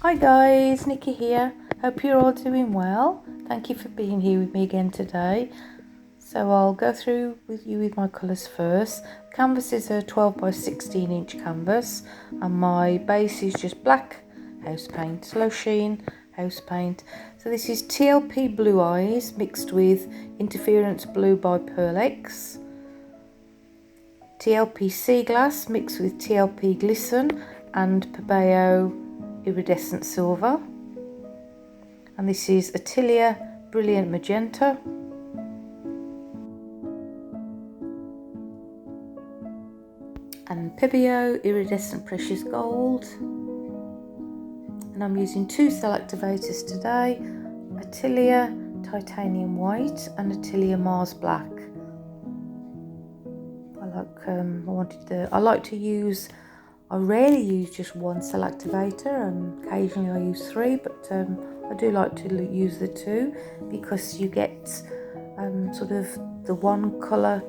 Hi guys, Niki here. Hope you're all doing well. Thank you for being here with me again today. So I'll go through with you with my colours first. Canvas is a 12 by 16 inch canvas and my base is just black house paint, low sheen house paint. So this is TLP Blue Eyes mixed with Interference Blue by Pearlex, TLP Sea Glass mixed with TLP Glisten and Pebeo Iridescent Silver, and this is Atelier Brilliant Magenta, and Pebeo Iridescent Precious Gold, and I'm using two cell activators today, Atelier Titanium White and Atelier Mars Black. I rarely use just one cell activator, occasionally I use three, but I do like to use the two because you get sort of the one colour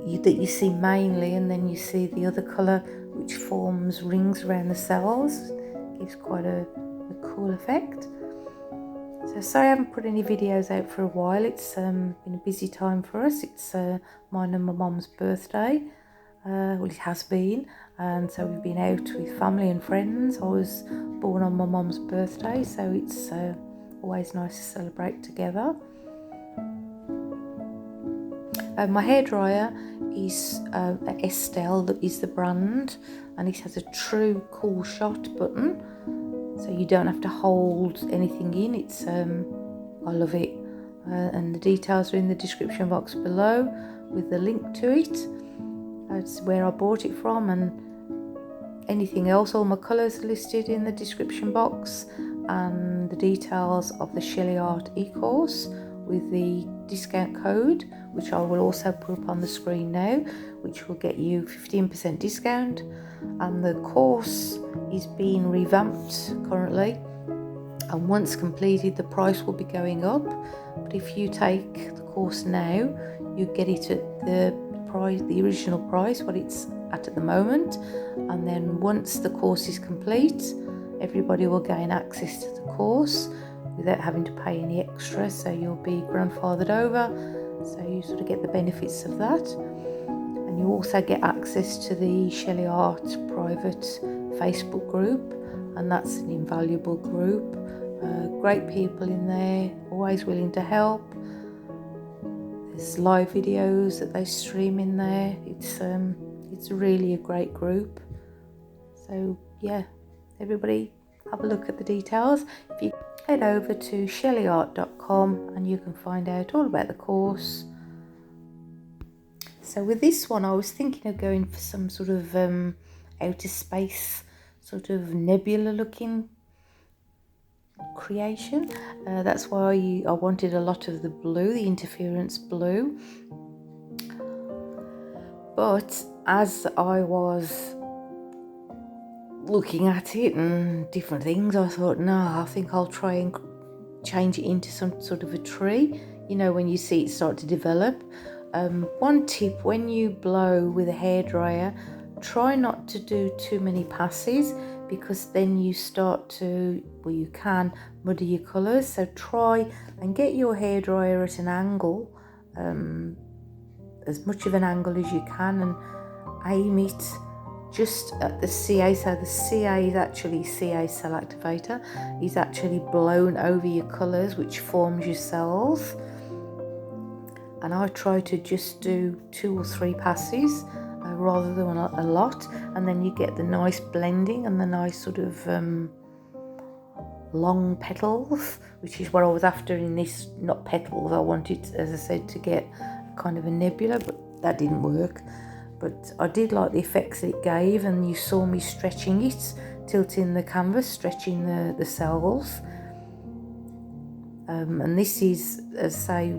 that you see mainly, and then you see the other colour which forms rings around the cells. Gives quite a cool effect. So sorry I haven't put any videos out for a while. It's been a busy time for us. It's mine and my mum's birthday. Well, it has been, and so we've been out with family and friends. I was born on my mum's birthday, so it's always nice to celebrate together. My hairdryer is Estelle, that is the brand, and it has a true cool shot button, so you don't have to hold anything in. It's I love it, and the details are in the description box below with the link to it. That's where I bought it from, and anything else, all my colours are listed in the description box, and the details of the Shelley Art e-course with the discount code, which I will also put up on the screen now, which will get you 15% discount. And the course is being revamped currently, and once completed the price will be going up, but if you take the course now you get it at the original price, what it's at the moment, and then once the course is complete everybody will gain access to the course without having to pay any extra, so you'll be grandfathered over, so you sort of get the benefits of that. And you also get access to the Shelley Art private Facebook group, and that's an invaluable group. Great people in there, always willing to help. There's live videos that they stream in there. It's really a great group. So yeah, everybody have a look at the details. If you head over to shelleyart.com and you can find out all about the course. So with this one I was thinking of going for some sort of outer space, sort of nebula looking creation. That's why I wanted a lot of the blue, the interference blue. But as I was looking at it and different things, I thought, no, I think I'll try and change it into some sort of a tree, you know, when you see it start to develop. One tip, when you blow with a hairdryer, try not to do too many passes, because then you start to, well, you can muddy your colours. So try and get your hairdryer at an angle, as much of an angle as you can, and aim it just at the CA. So the CA is actually CA cell activator, is actually blown over your colours, which forms your cells. And I try to just do 2 or 3 passes rather than a lot, and then you get the nice blending and the nice sort of long petals, which is what I was after in this. Not petals, I wanted, as I said, to get kind of a nebula, but that didn't work. But I did like the effects that it gave, and you saw me stretching it, tilting the canvas, stretching the cells. And this is, as I say,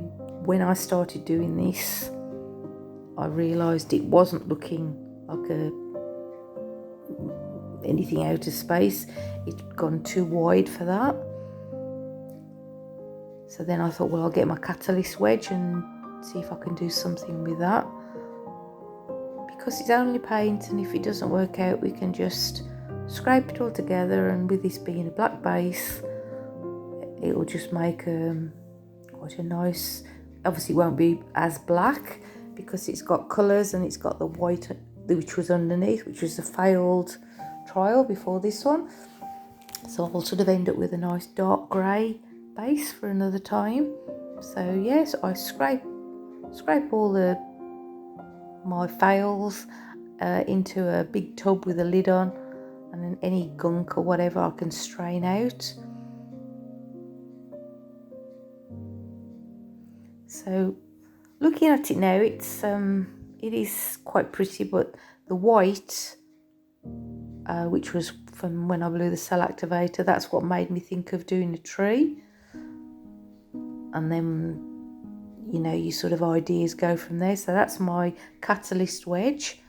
when I started doing this, I realised it wasn't looking like anything out of space. It'd gone too wide for that. So then I thought, well, I'll get my catalyst wedge and see if I can do something with that. Because it's only paint, and if it doesn't work out, we can just scrape it all together, and with this being a black base, it will just make quite a nice, obviously it won't be as black because it's got colours and it's got the white which was underneath, which was a failed trial before this one. So I'll sort of end up with a nice dark grey base for another time. So yes, I scrape all my fails into a big tub with a lid on, and then any gunk or whatever I can strain out. So looking at it now, it is quite pretty, but the white, which was from when I blew the cell activator, that's what made me think of doing a tree. And then, you know, your sort of ideas go from there. So that's my catalyst wedge.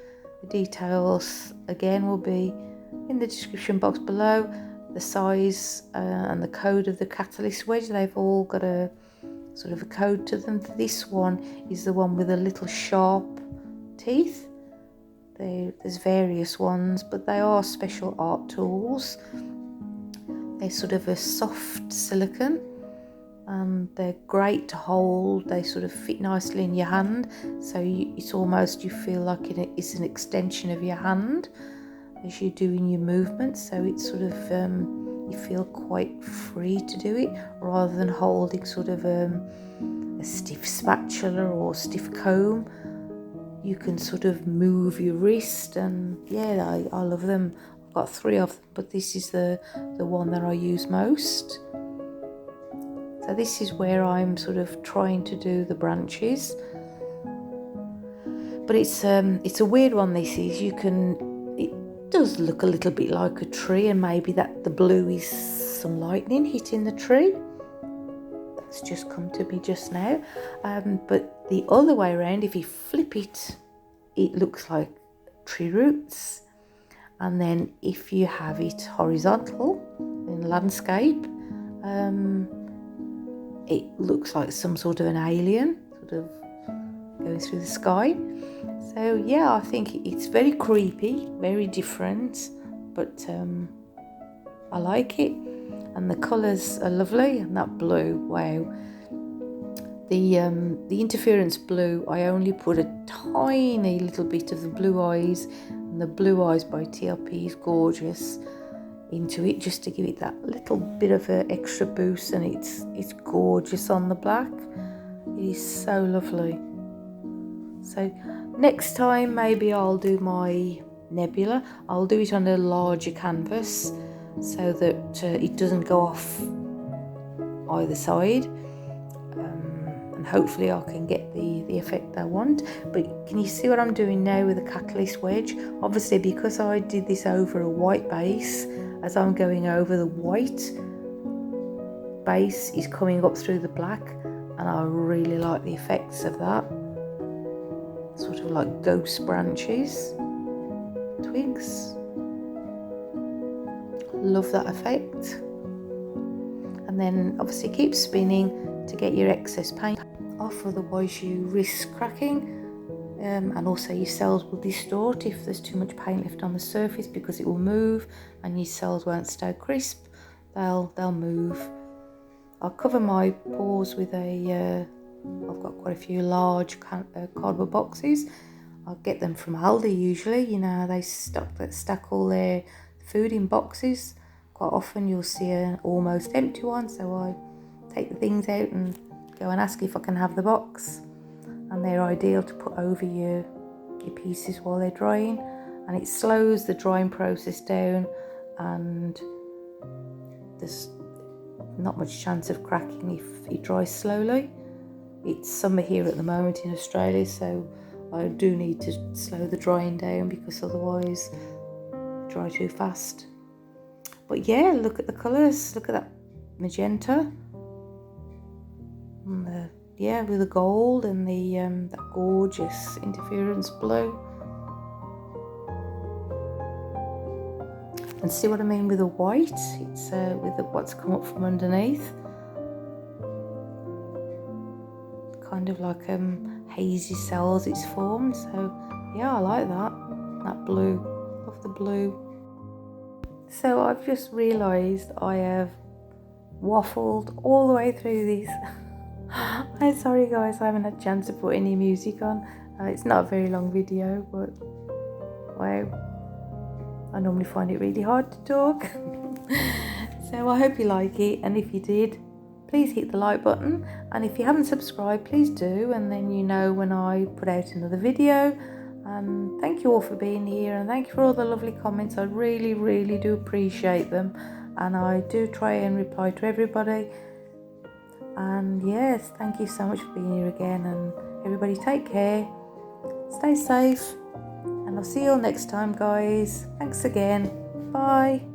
The details again will be in the description box below. The size and the code of the catalyst wedge, they've all got a sort of a code to them. This one is the one with the little sharp teeth. There's various ones, but they are special art tools. They're sort of a soft silicone, and they're great to hold. They sort of fit nicely in your hand, so it's almost, you feel like it's an extension of your hand as you're doing your movements. So it's sort of you feel quite free to do it, rather than holding sort of a stiff spatula or stiff comb. You can sort of move your wrist, and yeah, I love them. I've got 3 of them, but this is the one that I use most. So this is where I'm sort of trying to do the branches, but it's a weird one. This is, it does look a little bit like a tree, and maybe that the blue is some lightning hitting the tree. That's just come to me just now. But the other way around, if you flip it, it looks like tree roots. And then if you have it horizontal in landscape, it looks like some sort of an alien sort of going through the sky. So yeah, I think it's very creepy, very different, but I like it. And the colours are lovely, and that blue, wow. The interference blue, I only put a tiny little bit of the blue eyes, and the blue eyes by TLP is gorgeous, into it, just to give it that little bit of an extra boost, and it's gorgeous on the black. It is so lovely. So next time maybe I'll do my nebula. I'll do it on a larger canvas so that it doesn't go off either side, and hopefully I can get the effect I want. But can you see what I'm doing now with the catalyst wedge? Obviously, because I did this over a white base, as I'm going over, the white base is coming up through the black, and I really like the effects of that. Sort of like ghost branches, twigs. Love that effect. And then obviously keep spinning to get your excess paint off, otherwise you risk cracking. And also your cells will distort if there's too much paint left on the surface, because it will move and your cells won't stay crisp. They'll move. I'll cover my pores with I've got quite a few large cardboard boxes. I'll get them from Aldi usually. You know, they stack all their food in boxes. Quite often you'll see an almost empty one, so I take the things out and go and ask if I can have the box. And they're ideal to put over your pieces while they're drying, and it slows the drying process down, and there's not much chance of cracking if it dries slowly. It's summer here at the moment in Australia, so I do need to slow the drying down, because otherwise they dry too fast. But yeah, look at the colours. Look at that magenta, and with the gold and that gorgeous interference blue. And see what I mean with the white? It's with what's come up from underneath. Kind of like hazy cells it's formed. So yeah, I like that blue. Love the blue. So I've just realised I have waffled all the way through this. I'm sorry guys, I haven't had a chance to put any music on. It's not a very long video, but wow, I normally find it really hard to talk. So I hope you like it, and if you did, please hit the like button, and if you haven't subscribed, please do, and then you know when I put out another video. And thank you all for being here, and thank you for all the lovely comments. I really do appreciate them, and I do try and reply to everybody. And yes, thank you so much for being here again, and everybody take care, stay safe, and I'll see you all next time guys. Thanks again, bye.